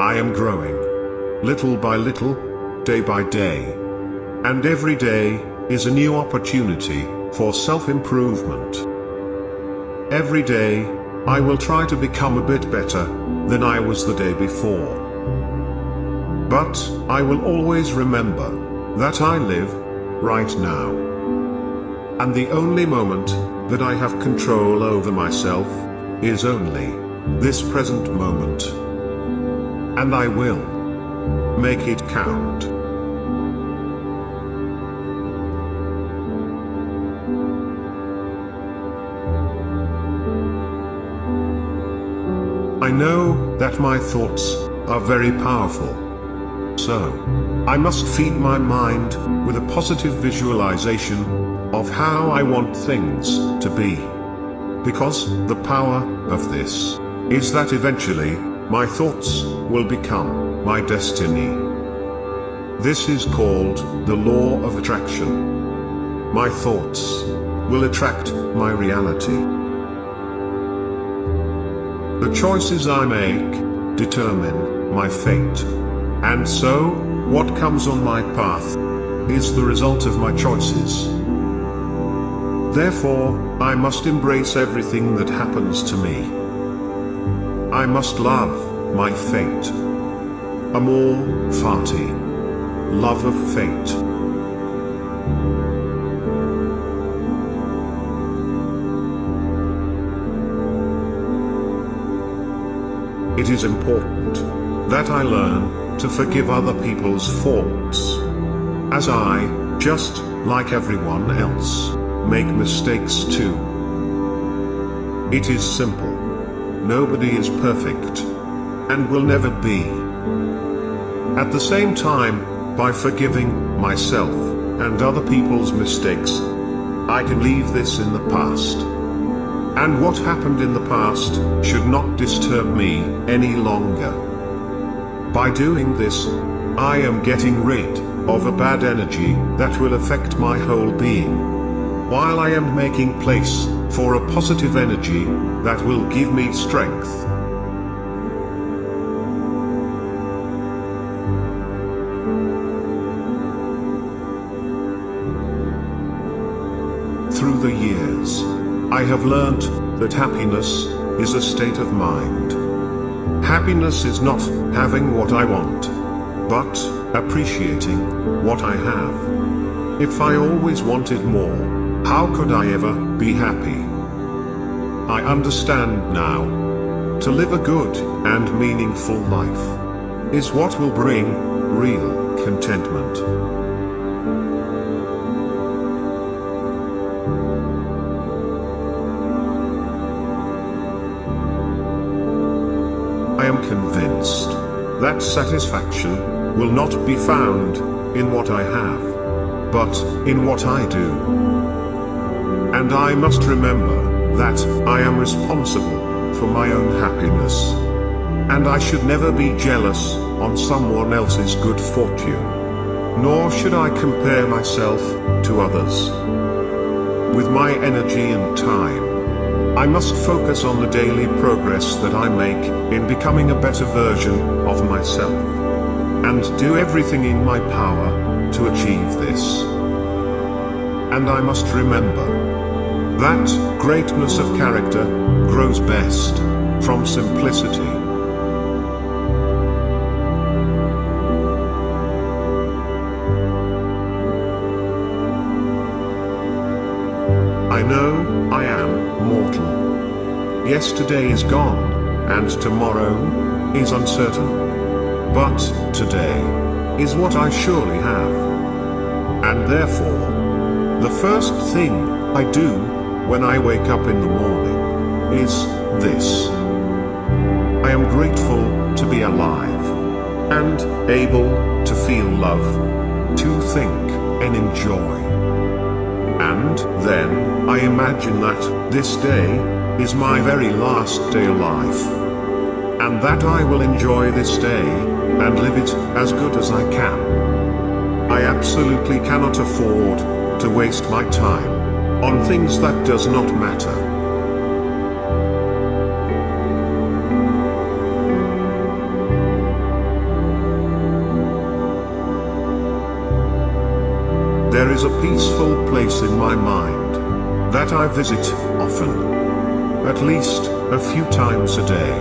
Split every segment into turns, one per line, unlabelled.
I am growing. Little by little, day by day. And every day is a new opportunity for self-improvement. Every day, I will try to become a bit better than I was the day before. But I will always remember that I live right now. And the only moment that I have control over myself is only this present moment. And I will make it count. I know that my thoughts are very powerful. So, I must feed my mind with a positive visualization of how I want things to be. Because the power of this is that eventually, my thoughts will become my destiny. This is called the law of attraction. My thoughts will attract my reality. The choices I make determine my fate. And so, what comes on my path is the result of my choices. Therefore, I must embrace everything that happens to me. I must love my fate. Amor fati. Love of fate. It is important that I learn to forgive other people's faults, as I, just like everyone else, make mistakes too. It is simple. Nobody is perfect, and will never be. At the same time, by forgiving myself and other people's mistakes, I can leave this in the past. And what happened in the past should not disturb me any longer. By doing this, I am getting rid of a bad energy that will affect my whole being, while I am making place for a positive energy that will give me strength. Through the years, I have learnt that happiness is a state of mind. Happiness is not having what I want, but appreciating what I have. If I always wanted more, how could I ever be happy? I understand now. To live a good and meaningful life is what will bring real contentment. I am convinced that satisfaction will not be found in what I have, but in what I do. And I must remember that I am responsible for my own happiness. And I should never be jealous on someone else's good fortune. Nor should I compare myself to others. With my energy and time, I must focus on the daily progress that I make in becoming a better version of myself, and do everything in my power to achieve this. And I must remember that greatness of character grows best from simplicity. I know I am mortal. Yesterday is gone, and tomorrow is uncertain. But today is what I surely have. And therefore, the first thing I do when I wake up in the morning is this. I am grateful to be alive and able to feel love, to think and enjoy. And then I imagine that this day is my very last day alive, and that I will enjoy this day and live it as good as I can. I absolutely cannot afford to waste my time on things that does not matter. there is a peaceful place in my mind that I visit often, at least a few times a day.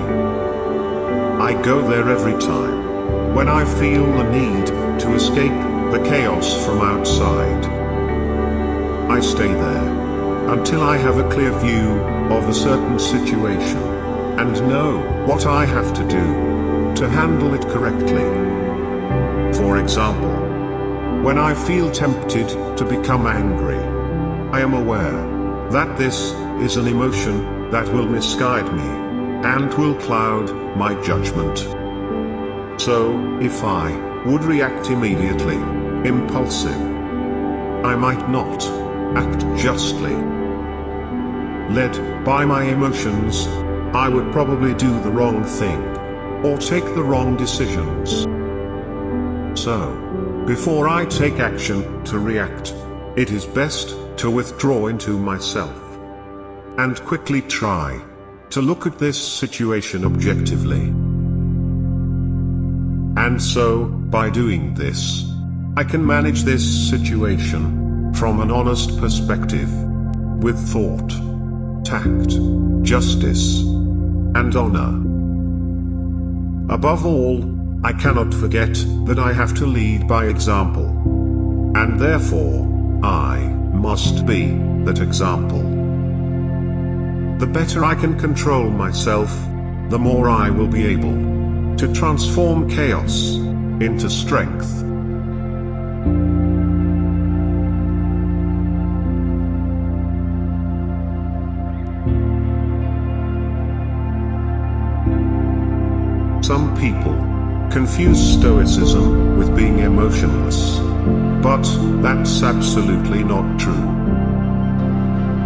I go there every time when I feel the need to escape the chaos from outside. I stay there until I have a clear view of a certain situation and know what I have to do to handle it correctly. For example, when I feel tempted to become angry, I am aware that this is an emotion that will misguide me and will cloud my judgment. So, if I would react immediately, impulsive, I might not act justly. Led by my emotions, I would probably do the wrong thing or take the wrong decisions. So, before I take action to react, it is best to withdraw into myself and quickly try to look at this situation objectively. And so, by doing this, I can manage this situation from an honest perspective, with thought, tact, justice, and honor. Above all, I cannot forget that I have to lead by example, and therefore, I must be that example. The better I can control myself, the more I will be able to transform chaos into strength. Some people confuse Stoicism with being emotionless, but that's absolutely not true.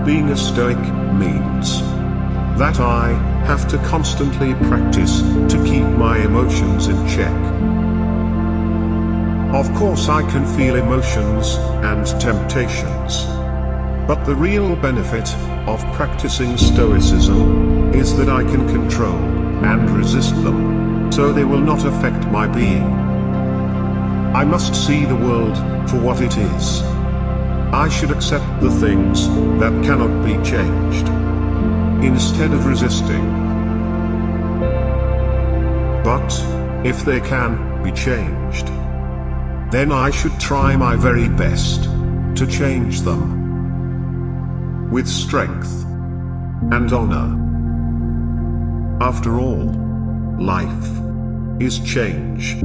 Being a Stoic means that I have to constantly practice to keep my emotions in check. Of course, I can feel emotions and temptations, but the real benefit of practicing Stoicism is that I can control and resist them, so they will not affect my being. I must see the world for what it is. I should accept the things that cannot be changed, instead of resisting. But, if they can be changed, then I should try my very best to change them, with strength and honor. After all, life is change.